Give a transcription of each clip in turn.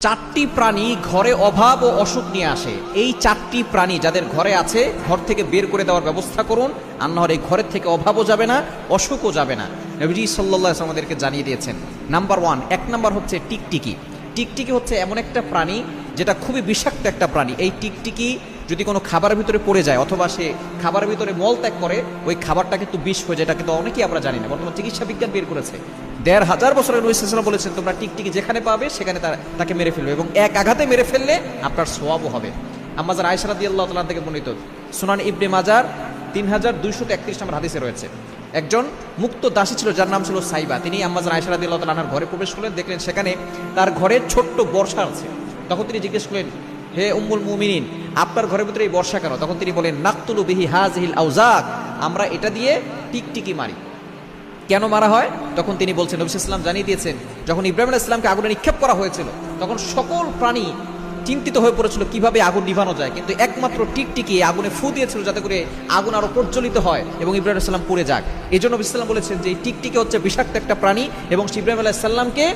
চারটি প্রাণী ঘরে অভাব ও অসুখ নিয়ে আসে। এই চারটি প্রাণী যাদের ঘরে আছে ঘর থেকে বের করে দেওয়ার ব্যবস্থা করুন, আর না হলে এই ঘরের থেকে অভাবও যাবে না, অসুখও যাবে না। নবীজি সাল্লাল্লাহু আলাইহি ওয়াসাল্লাম আমাদেরকে জানিয়ে দিয়েছেন। নাম্বার 1, 1 নাম্বার হচ্ছে টিকটিকি। টিকটিকি হচ্ছে এমন একটা প্রাণী যেটা খুবই বিষাক্ত একটা প্রাণী। এই টিকটিকি যদি কোনো খাবারের ভিতরে পড়ে যায় অথবা সে খাবারের ভিতরে মল ত্যাগ করে, ওই খাবারটা কিন্তু বিষ হয়ে যায়। এটা কিন্তু অনেকেই আমরা জানি না, বর্তমান চিকিৎসা বিজ্ঞান বের করেছে। ১৫০০ বছরের নবী সাল্লাল্লাহু আলাইহি ওয়াসাল্লাম বলেছেন তোমরা টিকটিকি যেখানে পাবে সেখানে তাকে মেরে ফেলবে, এবং এক আঘাতে মেরে ফেললে আপনার সওয়াবও হবে। আম্মা জান আয়েশা রাদিয়াল্লাহু তাআলা থেকে বর্ণিত, সুনান ইবনে মাজার ৩২৩১ নম্বর হাদিসে রয়েছে। একজন মুক্ত দাসী ছিল যার নাম ছিল সাইবা। তিনি আম্মা জান আয়েশা রাদিয়াল্লাহু তাআলা আনহার ঘরে প্রবেশ করলেন, দেখলেন সেখানে তার ঘরে ছোট্ট বর্ষা আছে। তখন তিনি জিজ্ঞেস করলেন, হে উম্মুল মুমিনিন, আপনার ঘরের ভিতরে এই বর্ষা কেন? তখন তিনি বলেন, নাকতুলু বিহি হাযিহিল আউজাক, আমরা এটা দিয়ে টিকটিকি মারি। কেন মারা হয়? তখন তিনি বলছেন, নবী সাল্লাল্লাহু আলাইহি ওয়াসাল্লাম জানিয়ে দিয়েছেন, যখন ইব্রাহিম আলাইহিস সালামকে আগুনে নিক্ষেপ করা হয়েছিল তখন সকল প্রাণী চিন্তিত হয়ে পড়েছিল কিভাবে আগুন নিভানো যায়, কিন্তু একমাত্র টিকটিকি আগুনে ফু দিয়েছিল যাতে করে আগুন আরো প্রজ্বলিত হয় এবং ইব্রাহিম আলাইহিস সালাম পুড়ে যাক। এই জন্য নবী সাল্লাল্লাহু আলাইহি ওয়াসাল্লাম বলেছেন যে এই টিকটিকি হচ্ছে বিষাক্ত একটা প্রাণী, এবং ইব্রাহিম আলাইহিস সালামকে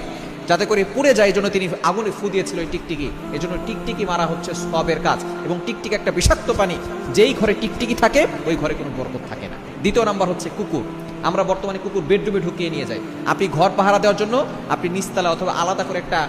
যাতে করে পুড়ে যায় এই জন্য তিনি আগুনে ফু দিয়েছিল এই টিকটিকি। এই জন্য টিকটিকি মারা হচ্ছে সওয়াবের কাজ, এবং টিকটিকি একটা বিষাক্ত প্রাণী। যেই ঘরে টিকটিকি থাকে ওই ঘরে কোনো বরকত থাকে না। দ্বিতীয় নাম্বার হচ্ছে কুকুর। আমরা বর্তমানে কুকুর বেডরুমে ঢুকিয়ে নিয়ে যাই। আপনি ঘর পাহারা দেওয়ার জন্য আপনি নিচতলা অথবা আলাদা করে একটা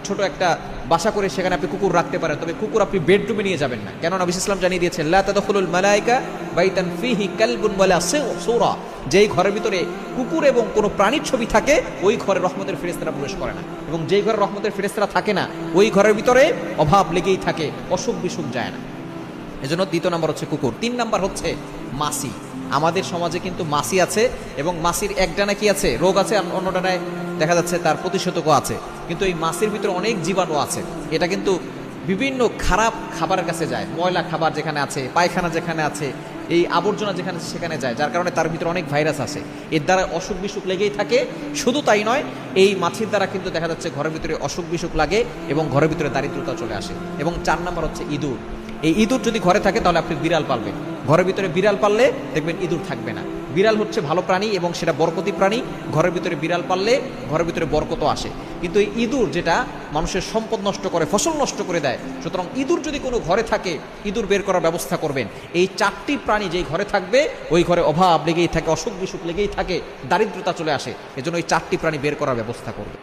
ছোট একটা বাসা করে সেখানে আপনি কুকুর রাখতে পারেন, তবে কুকুর আপনি বেডরুমে নিয়ে যাবেন না। কেন? নবী সাল্লাল্লাহু আলাইহি ওয়াসাল্লাম জানিয়ে দিয়েছেন, লা তাদখুলুল মালায়েকা বাইতান ফিহি কালবুন ওয়ালা সূরা, যেই ঘরের ভিতরে কুকুর এবং কোনো প্রাণীর ছবি থাকে ওই ঘরে রহমতের ফেরেশতারা প্রবেশ করে না, এবং যেই ঘরে রহমতের ফেরেশতারা থাকে না ওই ঘরের ভিতরে অভাব লেগেই থাকে, অসুখ বিসুখ যায় না। এজন্য দ্বিতীয় নাম্বার হচ্ছে কুকুর। ৩ নাম্বার হচ্ছে মাছি। আমাদের সমাজে কিন্তু মাছি আছে, এবং মাছির এক ডানায় কি আছে? রোগ আছে, অন্য ডানায় দেখা যাচ্ছে তার প্রতিষেধকও আছে। কিন্তু এই মাছির ভিতরে অনেক জীবাণু আছে। এটা কিন্তু বিভিন্ন খারাপ খাবারের কাছে যায়, ময়লা খাবার যেখানে আছে, পায়খানা যেখানে আছে, এই আবর্জনা যেখানে সেখানে যায়, যার কারণে তার ভিতরে অনেক ভাইরাস আছে। এর দ্বারা অসুখ বিসুখ লেগেই থাকে। শুধু তাই নয়, এই মাছির দ্বারা কিন্তু দেখা যাচ্ছে ঘরের ভিতরে অসুখ বিসুখ লাগে এবং ঘরের ভিতরে দারিদ্রতা চলে আসে। এবং ৪ নাম্বার হচ্ছে ইঁদুর। এই ইঁদুর যদি ঘরে থাকে তাহলে আপনি বিড়াল পালবেন। ঘরের ভিতরে বিড়াল পাললে দেখবেন ইঁদুর থাকবে না। বিড়াল হচ্ছে ভালো প্রাণী এবং সেটা বরকতি প্রাণী। ঘরের ভিতরে বিড়াল পাললে ঘরের ভিতরে বরকতও আসে। কিন্তু এই ইঁদুর যেটা মানুষের সম্পদ নষ্ট করে, ফসল নষ্ট করে দেয়। সুতরাং ইঁদুর যদি কোনো ঘরে থাকে ইঁদুর বের করার ব্যবস্থা করবেন। এই 4টি প্রাণী যেই ঘরে থাকবে ওই ঘরে অভাব লেগেই থাকে, অসুখ বিসুখ লেগেই থাকে, দারিদ্রতা চলে আসে। এজন্য এই 4টি প্রাণী বের করার ব্যবস্থা করবে।